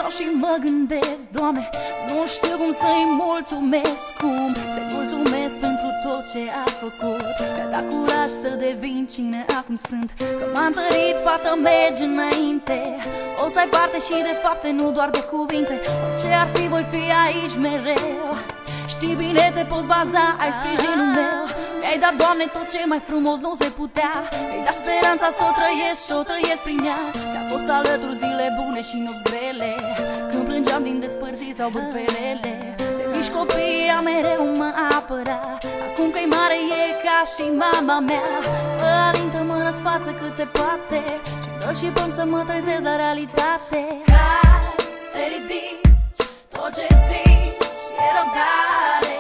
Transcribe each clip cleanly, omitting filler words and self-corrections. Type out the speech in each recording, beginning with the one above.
stau și mă gândesc, Doamne, nu știu cum să-i mulțumesc. Cum să-i mulțumesc pentru tot ce a făcut, că a dat curaj să devin cine acum sunt. Că m-a întărit, fată, mergi înainte. O să ai parte și de fapte, nu doar de cuvinte. Orice ar fi, voi fi aici mereu. Știi bine, te poți baza, ai sprijinul meu. Mi-ai dat, Doamne, tot ce mai frumos nu se putea. Mi-ai dat speranța să o trăiesc și o trăiesc prin ea. Mi-a fost alături zile bune și nopți grele, când plângeam din despărțiri sau bârfelele. De mici copii a mereu mă apăra. Acum că-i mare e ca și mama mea. Mă alintă, mă răsfață cât se poate și dă și până să mă trezesc la realitate. Cazi, te ridici, tot ce zici e răbdare.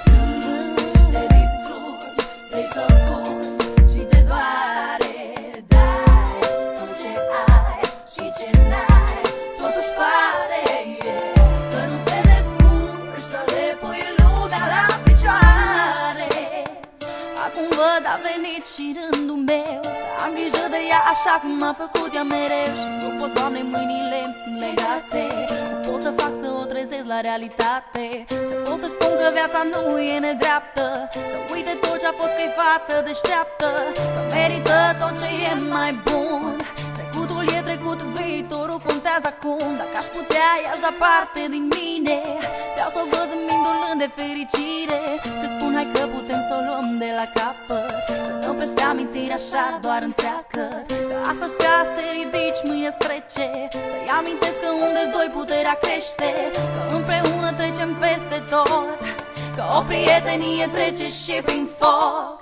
Plângi, te distrugi, vrei să fugi și te doare. Dai tot ce ai și ce n-ai, totuși pare că nu te descurci să le pui lumea la picioare. Acum văd, a venit și rândul meu să am grijă de ea așa cum m-a făcut ea mereu. Și nu pot, Doamne, mâinile îmi sting legate. Nu pot să fac să o trezesc la realitate. Să pot să spun că viața nu e nedreaptă, să uite tot ce a fost, că-i fată deșteaptă, că merită tot ce e mai bun. Trecutul e trecut, viitorul contează acum. Dacă aș putea, i-aș da parte din mine. Vreau să o văd zâmbindu-l de fericire. Să spun, hai că putem să o luăm de la capăt, să dăm peste amintiri așa doar întreagă. Că astăzi ca să te ridici, mâine-ți trece. Să-i amintesc că unde-s doi puterea crește, că împreună trecem peste tot, că o prietenie trece și prin foc.